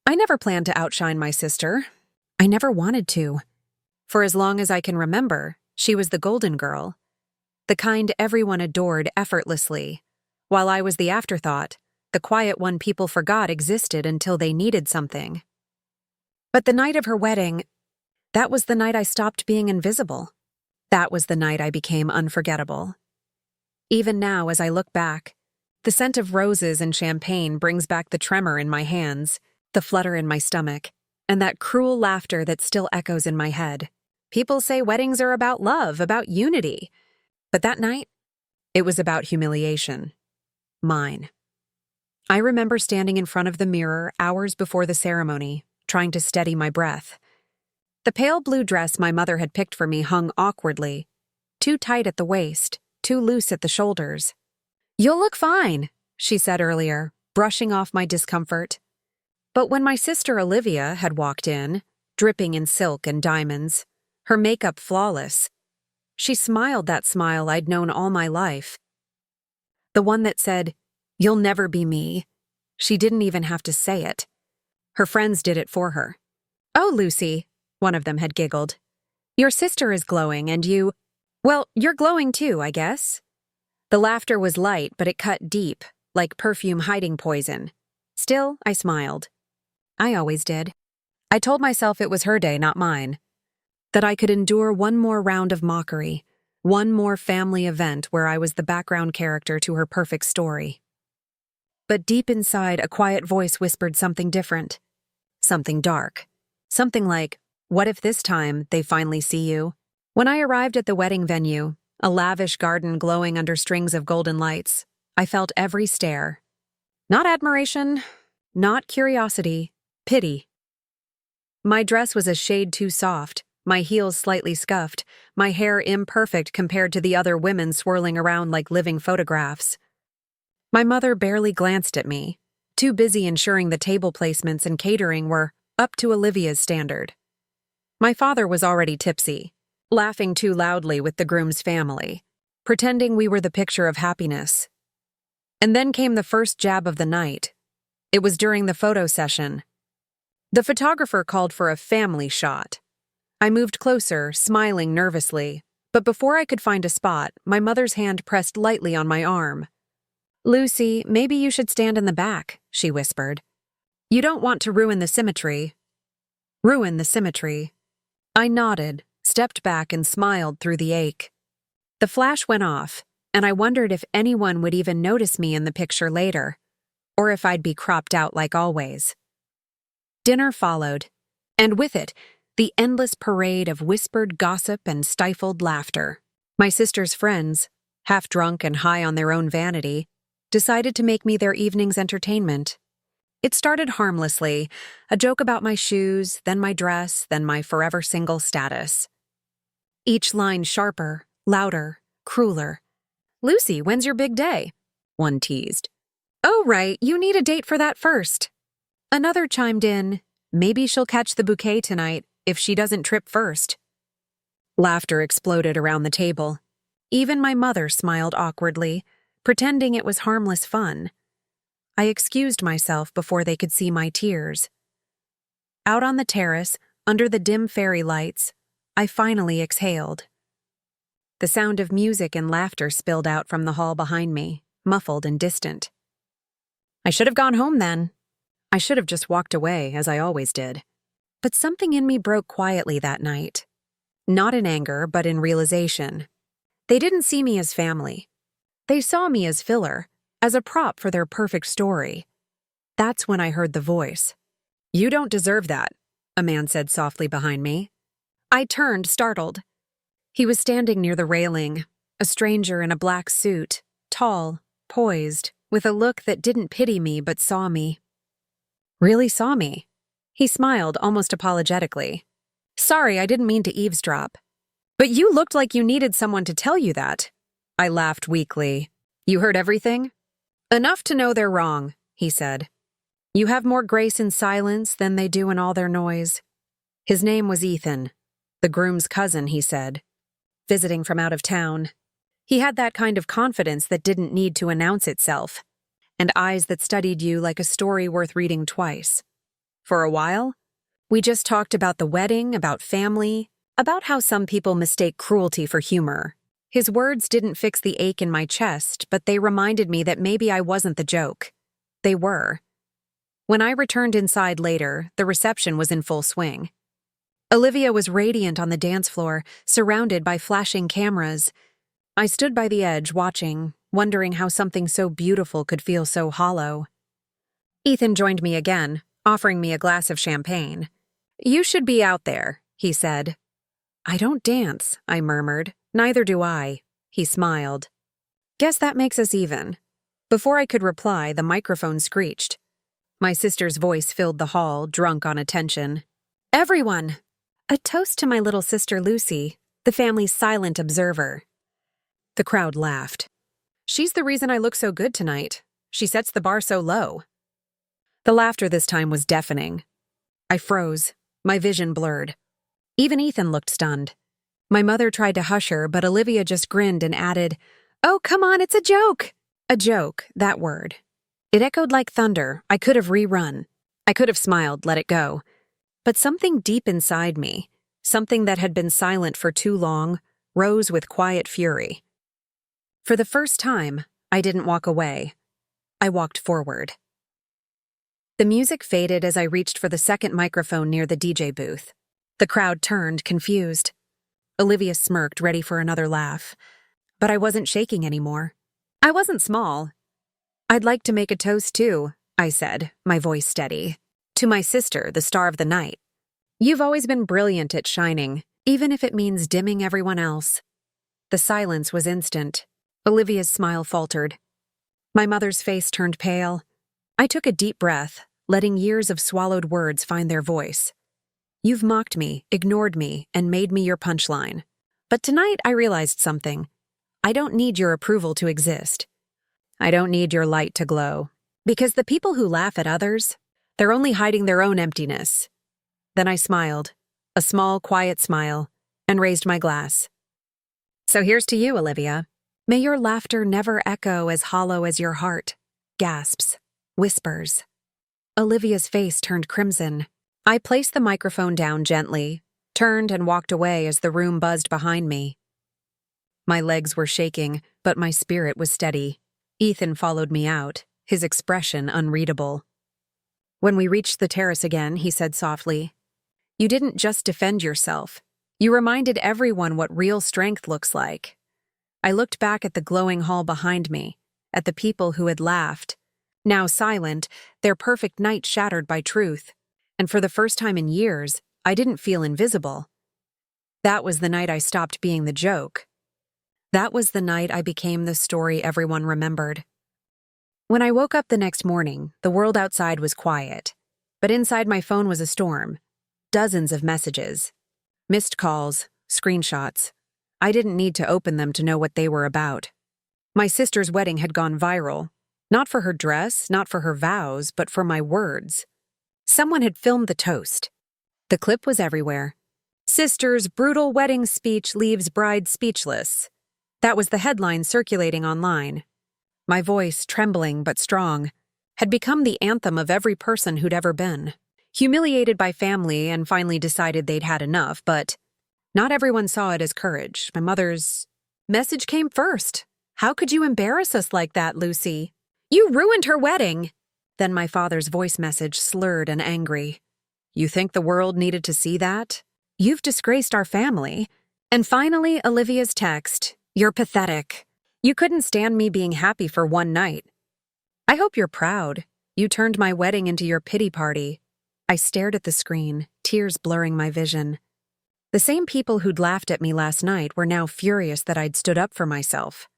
I never planned to outshine my sister. I never wanted to. For as long as I can remember, she was the golden girl, the kind everyone adored effortlessly, while I was the afterthought, the quiet one people forgot existed until they needed something. But the night of her wedding, that was the night I stopped being invisible. That was the night I became unforgettable. Even now, as I look back, the scent of roses and champagne brings back the tremor in my hands, the flutter in my stomach, and that cruel laughter that still echoes in my head. People say weddings are about love, about unity. But that night, it was about humiliation. Mine. I remember standing in front of the mirror hours before the ceremony, trying to steady my breath. The pale blue dress my mother had picked for me hung awkwardly, too tight at the waist, too loose at the shoulders. "You'll look fine," she said earlier, brushing off my discomfort. But when my sister Olivia had walked in, dripping in silk and diamonds, her makeup flawless, she smiled that smile I'd known all my life. The one that said, "You'll never be me." She didn't even have to say it. Her friends did it for her. "Oh, Lucy," one of them had giggled. "Your sister is glowing and well, you're glowing too, I guess." The laughter was light, but it cut deep, like perfume hiding poison. Still, I smiled. I always did. I told myself it was her day, not mine. That I could endure one more round of mockery, one more family event where I was the background character to her perfect story. But deep inside, a quiet voice whispered something different. Something dark. Something like, "What if this time they finally see you?" When I arrived at the wedding venue, a lavish garden glowing under strings of golden lights, I felt every stare. Not admiration, not curiosity, pity. My dress was a shade too soft, my heels slightly scuffed, my hair imperfect compared to the other women swirling around like living photographs. My mother barely glanced at me, too busy ensuring the table placements and catering were up to Olivia's standard. My father was already tipsy, laughing too loudly with the groom's family, pretending we were the picture of happiness. And then came the first jab of the night. It was during the photo session. The photographer called for a family shot. I moved closer, smiling nervously, but before I could find a spot, my mother's hand pressed lightly on my arm. "Lucy, maybe you should stand in the back," she whispered. "You don't want to ruin the symmetry." Ruin the symmetry. I nodded, stepped back, and smiled through the ache. The flash went off, and I wondered if anyone would even notice me in the picture later, or if I'd be cropped out like always. Dinner followed, and with it, the endless parade of whispered gossip and stifled laughter. My sister's friends, half drunk and high on their own vanity, decided to make me their evening's entertainment. It started harmlessly, a joke about my shoes, then my dress, then my forever single status. Each line sharper, louder, crueler. "Lucy, when's your big day?" one teased. "Oh, right, you need a date for that first." Another chimed in, "Maybe she'll catch the bouquet tonight if she doesn't trip first." Laughter exploded around the table. Even my mother smiled awkwardly, pretending it was harmless fun. I excused myself before they could see my tears. Out on the terrace, under the dim fairy lights, I finally exhaled. The sound of music and laughter spilled out from the hall behind me, muffled and distant. I should have gone home then. I should have just walked away, as I always did. But something in me broke quietly that night. Not in anger, but in realization. They didn't see me as family. They saw me as filler, as a prop for their perfect story. That's when I heard the voice. "You don't deserve that," a man said softly behind me. I turned, startled. He was standing near the railing, a stranger in a black suit, tall, poised, with a look that didn't pity me but saw me. Really saw me. He smiled almost apologetically. "Sorry, I didn't mean to eavesdrop." "But you looked like you needed someone to tell you that." I laughed weakly. "You heard everything?" "Enough to know they're wrong," he said. "You have more grace in silence than they do in all their noise." His name was Ethan, the groom's cousin, he said, visiting from out of town. He had that kind of confidence that didn't need to announce itself, and eyes that studied you like a story worth reading twice. For a while. We just talked about the wedding, about family, about how some people mistake cruelty for humor. His words didn't fix the ache in my chest, but they reminded me that maybe I wasn't the joke. They were. When I returned inside later, the reception was in full swing. Olivia was radiant on the dance floor, surrounded by flashing cameras. I stood by the edge, watching, wondering how something so beautiful could feel so hollow. Ethan joined me again, offering me a glass of champagne. "You should be out there," he said. "I don't dance," I murmured. "Neither do I." He smiled. "Guess that makes us even." Before I could reply, the microphone screeched. My sister's voice filled the hall, drunk on attention. "Everyone! A toast to my little sister Lucy, the family's silent observer." The crowd laughed. "She's the reason I look so good tonight. She sets the bar so low." The laughter this time was deafening. I froze, my vision blurred. Even Ethan looked stunned. My mother tried to hush her, but Olivia just grinned and added, "Oh, come on, it's a joke." A joke, that word. It echoed like thunder. I could have rerun. I could have smiled, let it go. But something deep inside me, something that had been silent for too long, rose with quiet fury. For the first time, I didn't walk away. I walked forward. The music faded as I reached for the second microphone near the DJ booth. The crowd turned, confused. Olivia smirked, ready for another laugh. But I wasn't shaking anymore. I wasn't small. "I'd like to make a toast too," I said, my voice steady. "To my sister, the star of the night. You've always been brilliant at shining, even if it means dimming everyone else." The silence was instant. Olivia's smile faltered. My mother's face turned pale. I took a deep breath, letting years of swallowed words find their voice. "You've mocked me, ignored me, and made me your punchline. But tonight I realized something. I don't need your approval to exist. I don't need your light to glow. Because the people who laugh at others, they're only hiding their own emptiness." Then I smiled, a small, quiet smile, and raised my glass. "So here's to you, Olivia. May your laughter never echo as hollow as your heart." Gasps, whispers. Olivia's face turned crimson. I placed the microphone down gently, turned and walked away as the room buzzed behind me. My legs were shaking, but my spirit was steady. Ethan followed me out, his expression unreadable. When we reached the terrace again, he said softly, "You didn't just defend yourself. You reminded everyone what real strength looks like." I looked back at the glowing hall behind me, at the people who had laughed, now silent, their perfect night shattered by truth. And for the first time in years, I didn't feel invisible. That was the night I stopped being the joke. That was the night I became the story everyone remembered. When I woke up the next morning, the world outside was quiet. But inside my phone was a storm. Dozens of messages. Missed calls, screenshots. I didn't need to open them to know what they were about. My sister's wedding had gone viral. Not for her dress, not for her vows, but for my words. Someone had filmed the toast. The clip was everywhere. "Sister's brutal wedding speech leaves bride speechless." That was the headline circulating online. My voice, trembling but strong, had become the anthem of every person who'd ever been. Humiliated by family and finally decided they'd had enough, but not everyone saw it as courage. My mother's message came first. "How could you embarrass us like that, Lucy? You ruined her wedding." Then my father's voice message, slurred and angry. "You think the world needed to see that? You've disgraced our family." And finally, Olivia's text, "You're pathetic. You couldn't stand me being happy for one night. I hope you're proud. You turned my wedding into your pity party." I stared at the screen, tears blurring my vision. The same people who'd laughed at me last night were now furious that I'd stood up for myself.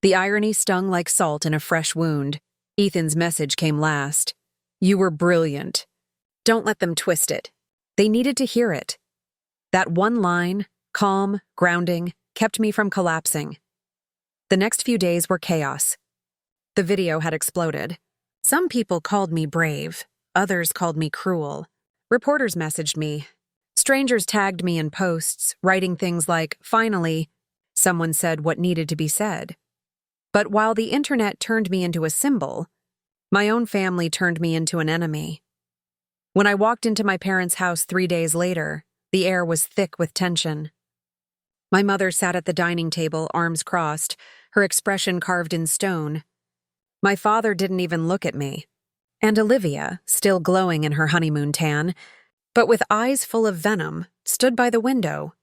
The irony stung like salt in a fresh wound. Ethan's message came last. "You were brilliant." Don't let them twist it. They needed to hear it. That one line, calm, grounding, kept me from collapsing. The next few days were chaos. The video had exploded. Some people called me brave. Others called me cruel. Reporters messaged me. Strangers tagged me in posts, writing things like, "Finally, someone said what needed to be said." But while the internet turned me into a symbol, my own family turned me into an enemy. When I walked into my parents' house 3 days later, the air was thick with tension. My mother sat at the dining table, arms crossed, her expression carved in stone. My father didn't even look at me. And Olivia, still glowing in her honeymoon tan, but with eyes full of venom, stood by the window,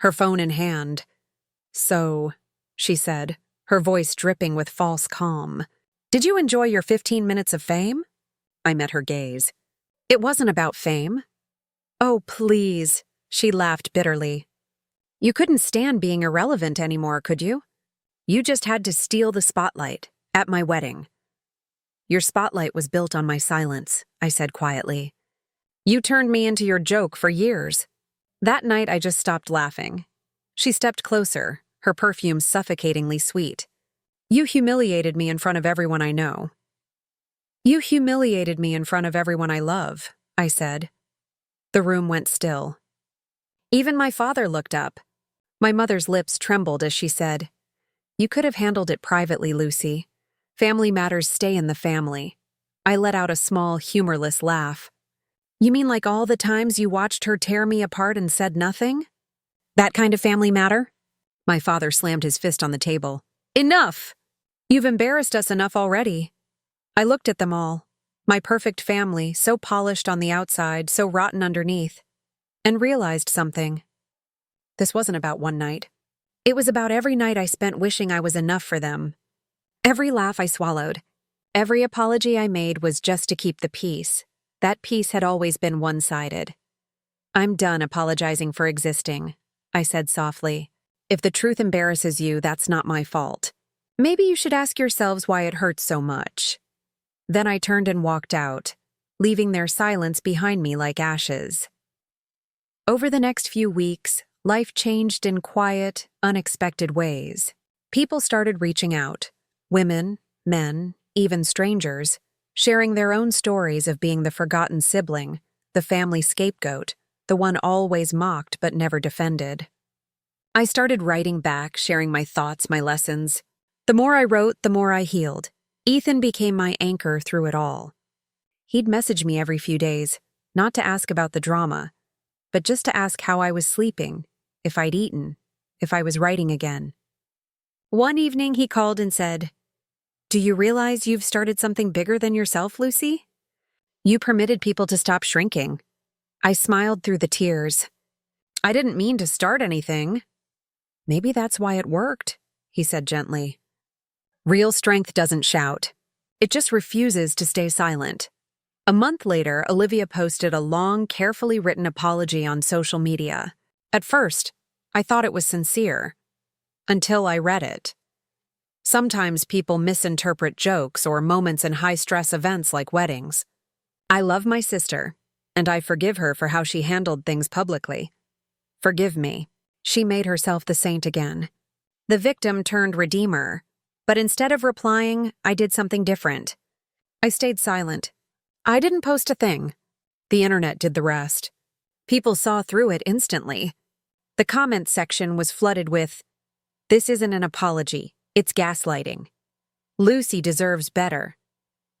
her phone in hand. "So," she said, her voice dripping with false calm, "did you enjoy your 15 minutes of fame?" I met her gaze. "It wasn't about fame." "Oh, please," she laughed bitterly. "You couldn't stand being irrelevant anymore, could you? You just had to steal the spotlight at my wedding." "Your spotlight was built on my silence," I said quietly. "You turned me into your joke for years." That night, I just stopped laughing. She stepped closer, her perfume suffocatingly sweet. "You humiliated me in front of everyone I know." "You humiliated me in front of everyone I love," I said. The room went still. Even my father looked up. My mother's lips trembled as she said, "You could have handled it privately, Lucy. Family matters stay in the family." I let out a small, humorless laugh. "You mean like all the times you watched her tear me apart and said nothing? That kind of family matter?" My father slammed his fist on the table. "Enough! You've embarrassed us enough already." I looked at them all, my perfect family, so polished on the outside, so rotten underneath, and realized something. This wasn't about one night. It was about every night I spent wishing I was enough for them. Every laugh I swallowed, every apology I made was just to keep the peace. That peace had always been one-sided. "I'm done apologizing for existing," I said softly. "If the truth embarrasses you, that's not my fault. Maybe you should ask yourselves why it hurts so much." Then I turned and walked out, leaving their silence behind me like ashes. Over the next few weeks, life changed in quiet, unexpected ways. People started reaching out. Women, men, even strangers, sharing their own stories of being the forgotten sibling, the family scapegoat, the one always mocked but never defended. I started writing back, sharing my thoughts, my lessons. The more I wrote, the more I healed. Ethan became my anchor through it all. He'd message me every few days, not to ask about the drama, but just to ask how I was sleeping, if I'd eaten, if I was writing again. One evening he called and said, "Do you realize you've started something bigger than yourself, Lucy? You permitted people to stop shrinking." I smiled through the tears. "I didn't mean to start anything." "Maybe that's why it worked," he said gently. Real strength doesn't shout. It just refuses to stay silent. A month later, Olivia posted a long, carefully written apology on social media. At first, I thought it was sincere. Until I read it. Sometimes people misinterpret jokes or moments in high-stress events like weddings. "I love my sister, and I forgive her for how she handled things publicly. Forgive me." She made herself the saint again. The victim turned redeemer, but instead of replying, I did something different. I stayed silent. I didn't post a thing. The internet did the rest. People saw through it instantly. The comment section was flooded with, "This isn't an apology, it's gaslighting. Lucy deserves better."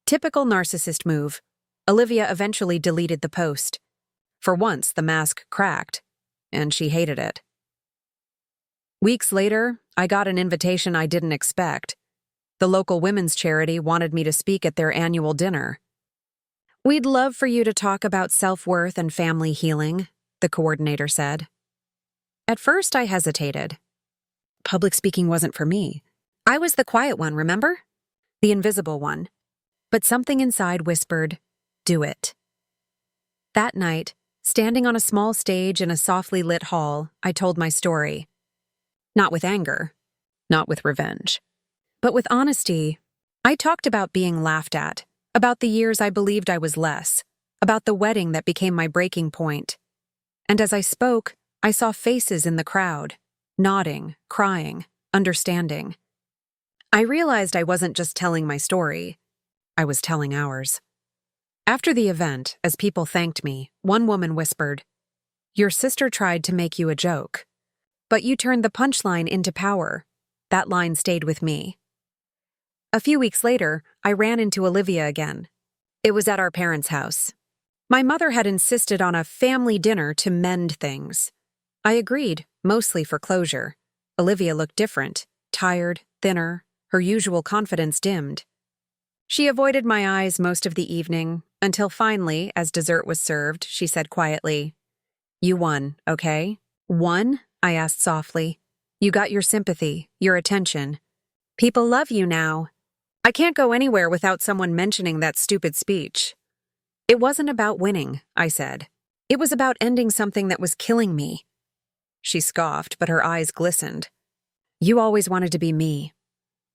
Typical narcissist move. Olivia eventually deleted the post. For once, the mask cracked, and she hated it. Weeks later, I got an invitation I didn't expect. The local women's charity wanted me to speak at their annual dinner. "We'd love for you to talk about self-worth and family healing," the coordinator said. At first, I hesitated. Public speaking wasn't for me. I was the quiet one, remember? The invisible one. But something inside whispered, "Do it." That night, standing on a small stage in a softly lit hall, I told my story. Not with anger, not with revenge, but with honesty. I talked about being laughed at, about the years I believed I was less, about the wedding that became my breaking point. And as I spoke, I saw faces in the crowd, nodding, crying, understanding. I realized I wasn't just telling my story, I was telling ours. After the event, as people thanked me, one woman whispered, "Your sister tried to make you a joke, but you turned the punchline into power." That line stayed with me. A few weeks later, I ran into Olivia again. It was at our parents' house. My mother had insisted on a family dinner to mend things. I agreed, mostly for closure. Olivia looked different, tired, thinner, her usual confidence dimmed. She avoided my eyes most of the evening, until finally, as dessert was served, she said quietly, "You won, okay?" "Won?" I asked softly. "You got your sympathy, your attention. People love you now. I can't go anywhere without someone mentioning that stupid speech." "It wasn't about winning," I said. "It was about ending something that was killing me." She scoffed, but her eyes glistened. "You always wanted to be me."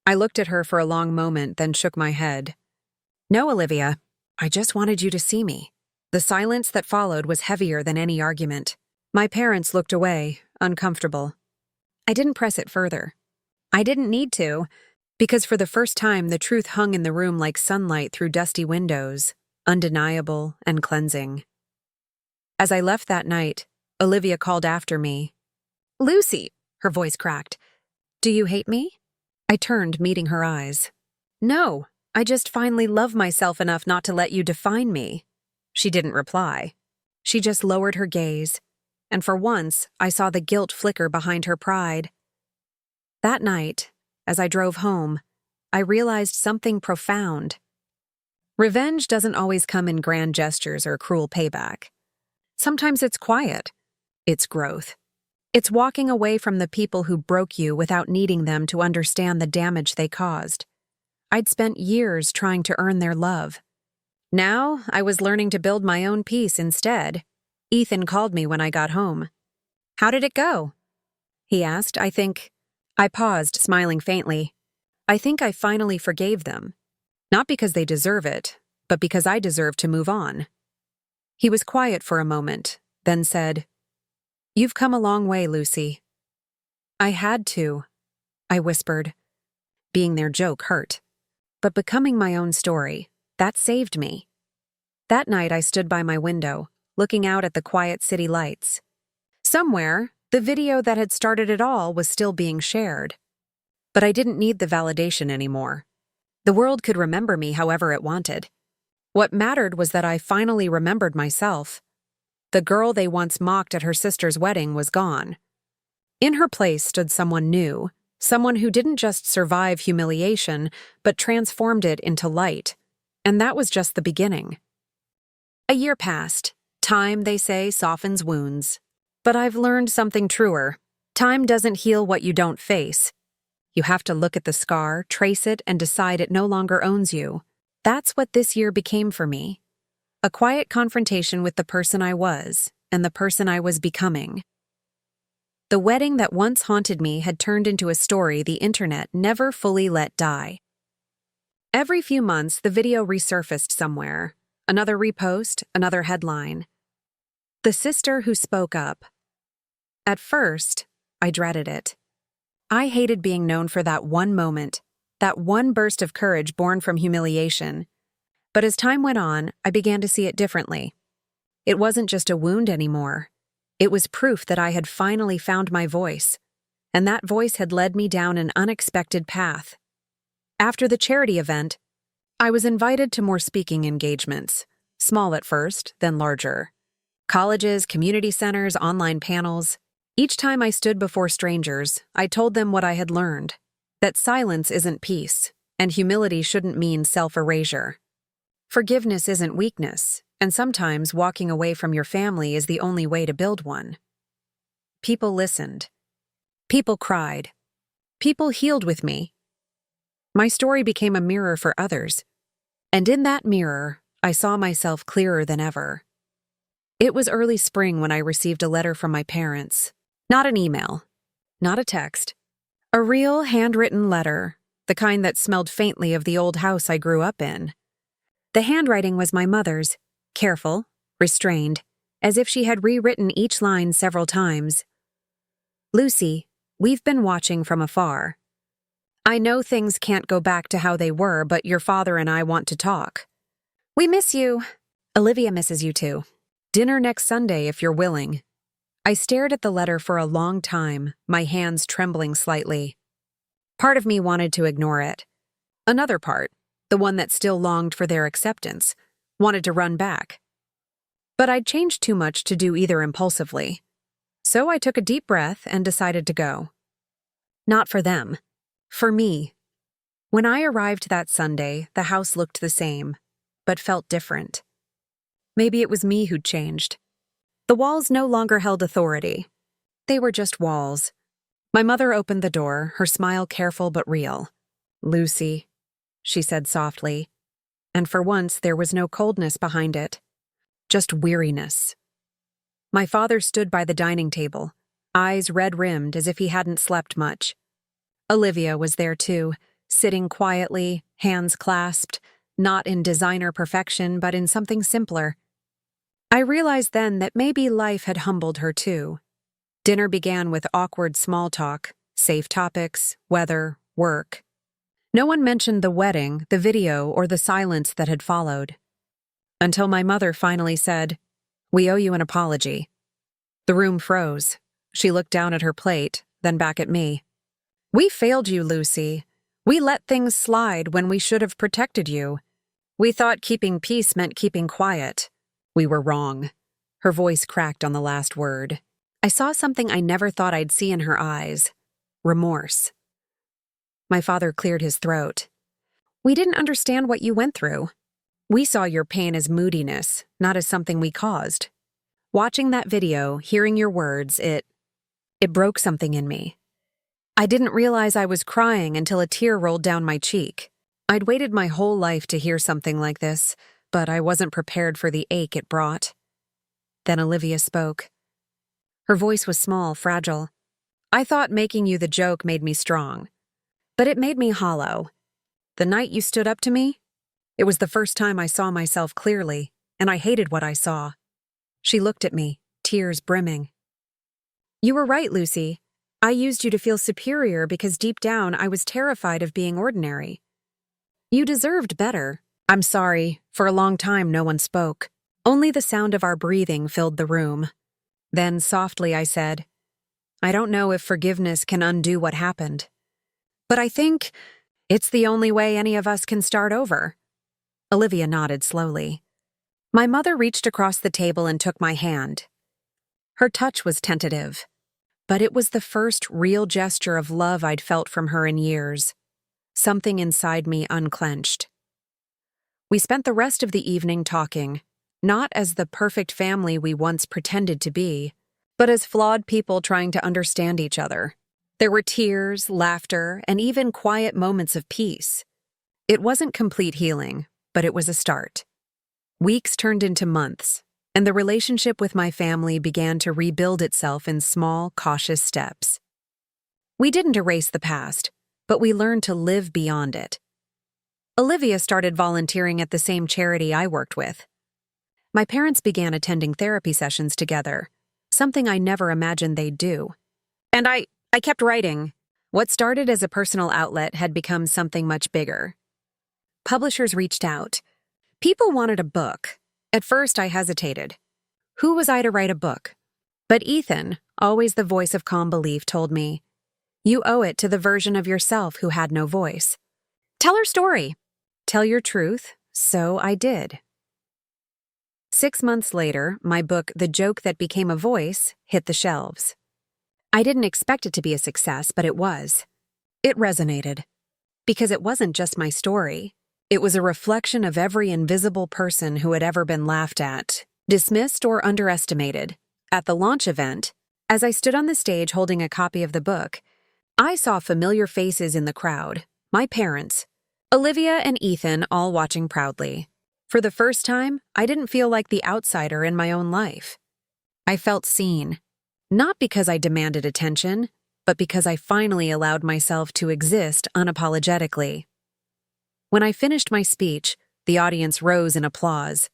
I looked at her for a long moment, then shook my head. "No, Olivia. I just wanted you to see me." The silence that followed was heavier than any argument. My parents looked away, uncomfortable. I didn't press it further. I didn't need to, because for the first time the truth hung in the room like sunlight through dusty windows, undeniable and cleansing. As I left that night, Olivia called after me. "Lucy," her voice cracked. "Do you hate me?" I turned, meeting her eyes. "No, I just finally love myself enough not to let you define me." She didn't reply. She just lowered her gaze, and for once I saw the guilt flicker behind her pride. That night, as I drove home, I realized something profound. Revenge doesn't always come in grand gestures or cruel payback. Sometimes it's quiet. It's growth. It's walking away from the people who broke you without needing them to understand the damage they caused. I'd spent years trying to earn their love. Now, I was learning to build my own peace instead. Ethan called me when I got home. "How did it go?" he asked. I paused, smiling faintly. I think I finally forgave them. Not because they deserve it, but because I deserve to move on. He was quiet for a moment, then said, "You've come a long way, Lucy." "I had to," I whispered. Being their joke hurt. But becoming my own story, that saved me. That night I stood by my window, looking out at the quiet city lights. Somewhere, the video that had started it all was still being shared. But I didn't need the validation anymore. The world could remember me however it wanted. What mattered was that I finally remembered myself. The girl they once mocked at her sister's wedding was gone. In her place stood someone new, someone who didn't just survive humiliation, but transformed it into light. And that was just the beginning. A year passed. Time, they say, softens wounds. But I've learned something truer. Time doesn't heal what you don't face. You have to look at the scar, trace it, and decide it no longer owns you. That's what this year became for me. A quiet confrontation with the person I was, and the person I was becoming. The wedding that once haunted me had turned into a story the internet never fully let die. Every few months, the video resurfaced somewhere. Another repost, another headline. The sister who spoke up. At first, I dreaded it. I hated being known for that one moment, that one burst of courage born from humiliation. But as time went on, I began to see it differently. It wasn't just a wound anymore. It was proof that I had finally found my voice, and that voice had led me down an unexpected path. After the charity event, I was invited to more speaking engagements, small at first, then larger. Colleges, community centers, online panels. Each time I stood before strangers, I told them what I had learned, that silence isn't peace, and humility shouldn't mean self-erasure. Forgiveness isn't weakness, and sometimes walking away from your family is the only way to build one. People listened. People cried. People healed with me. My story became a mirror for others, and in that mirror, I saw myself clearer than ever. It was early spring when I received a letter from my parents. Not an email, not a text. A real handwritten letter, the kind that smelled faintly of the old house I grew up in. The handwriting was my mother's, careful, restrained, as if she had rewritten each line several times. "Lucy, we've been watching from afar. I know things can't go back to how they were, but your father and I want to talk. We miss you. Olivia misses you too. Dinner next Sunday if you're willing." I stared at the letter for a long time, my hands trembling slightly. Part of me wanted to ignore it. Another part, the one that still longed for their acceptance, wanted to run back. but I'd changed too much to do either impulsively. So I took a deep breath and decided to go. Not for them. For me. When I arrived that Sunday, the house looked the same, but felt different. Maybe it was me who'd changed. The walls no longer held authority. They were just walls. My mother opened the door, her smile careful but real. "Lucy," she said softly, and for once there was no coldness behind it, just weariness. My father stood by the dining table, eyes red-rimmed as if he hadn't slept much. Olivia was there too, sitting quietly, hands clasped, not in designer perfection but in something simpler. I realized then that maybe life had humbled her too. Dinner began with awkward small talk, safe topics, weather, work. No one mentioned the wedding, the video, or the silence that had followed. Until my mother finally said, "We owe you an apology." The room froze. She looked down at her plate, then back at me. "We failed you, Lucy. We let things slide when we should have protected you. We thought keeping peace meant keeping quiet. We were wrong." Her voice cracked on the last word. I saw something I never thought I'd see in her eyes. Remorse. My father cleared his throat. "We didn't understand what you went through. We saw your pain as moodiness, not as something we caused. Watching that video, hearing your words, it broke something in me. I didn't realize I was crying until a tear rolled down my cheek. I'd waited my whole life to hear something like this, but I wasn't prepared for the ache it brought." Then Olivia spoke. Her voice was small, fragile. "I thought making you the joke made me strong. But it made me hollow. The night you stood up to me, it was the first time I saw myself clearly, and I hated what I saw." She looked at me, tears brimming. "You were right, Lucy. I used you to feel superior because deep down I was terrified of being ordinary. You deserved better. I'm sorry, for a long time no one spoke. Only the sound of our breathing filled the room. Then softly I said, 'I don't know if forgiveness can undo what happened. But I think it's the only way any of us can start over.'" Olivia nodded slowly. My mother reached across the table and took my hand. Her touch was tentative, but it was the first real gesture of love I'd felt from her in years. Something inside me unclenched. We spent the rest of the evening talking, not as the perfect family we once pretended to be, but as flawed people trying to understand each other. There were tears, laughter, and even quiet moments of peace. It wasn't complete healing, but it was a start. Weeks turned into months, and the relationship with my family began to rebuild itself in small, cautious steps. We didn't erase the past, but we learned to live beyond it. Olivia started volunteering at the same charity I worked with. My parents began attending therapy sessions together, something I never imagined they'd do. And I kept writing. What started as a personal outlet had become something much bigger. Publishers reached out. People wanted a book. At first I hesitated. Who was I to write a book? But Ethan, always the voice of calm belief, told me, "You owe it to the version of yourself who had no voice. Tell her story. Tell your truth." So I did. 6 months later, my book, The Joke That Became a Voice, hit the shelves. I didn't expect it to be a success, but it was. It resonated. Because it wasn't just my story. It was a reflection of every invisible person who had ever been laughed at, dismissed, or underestimated. At the launch event, as I stood on the stage holding a copy of the book, I saw familiar faces in the crowd, my parents, Olivia and Ethan, all watching proudly. For the first time, I didn't feel like the outsider in my own life. I felt seen, not because I demanded attention, but because I finally allowed myself to exist unapologetically. When I finished my speech, the audience rose in applause.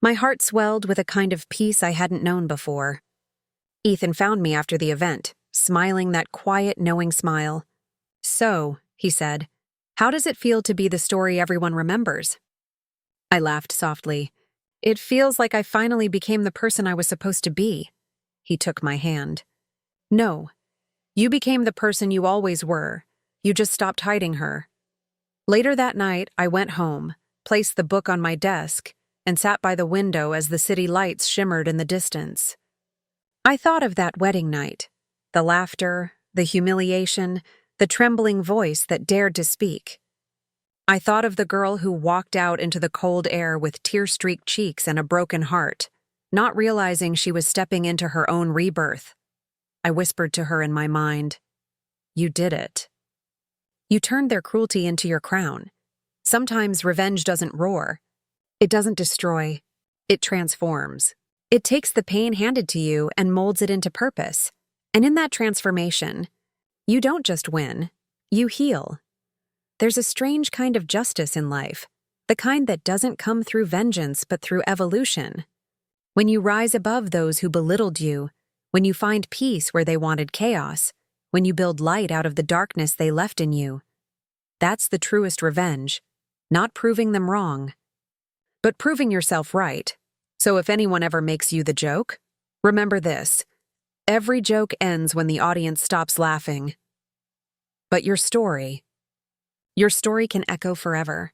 My heart swelled with a kind of peace I hadn't known before. Ethan found me after the event, smiling that quiet, knowing smile. "So," he said, "how does it feel to be the story everyone remembers?" I laughed softly. "It feels like I finally became the person I was supposed to be." He took my hand. "No, you became the person you always were. You just stopped hiding her." Later that night, I went home, placed the book on my desk, and sat by the window as the city lights shimmered in the distance. I thought of that wedding night, the laughter, the humiliation, the trembling voice that dared to speak. I thought of the girl who walked out into the cold air with tear-streaked cheeks and a broken heart, not realizing she was stepping into her own rebirth. I whispered to her in my mind, "You did it." You turned their cruelty into your crown. Sometimes revenge doesn't roar. It doesn't destroy. It transforms. It takes the pain handed to you and molds it into purpose. And in that transformation, you don't just win, you heal. There's a strange kind of justice in life, the kind that doesn't come through vengeance but through evolution. When you rise above those who belittled you, when you find peace where they wanted chaos, when you build light out of the darkness they left in you, that's the truest revenge, not proving them wrong, but proving yourself right. So if anyone ever makes you the joke, remember this: every joke ends when the audience stops laughing. But your story can echo forever.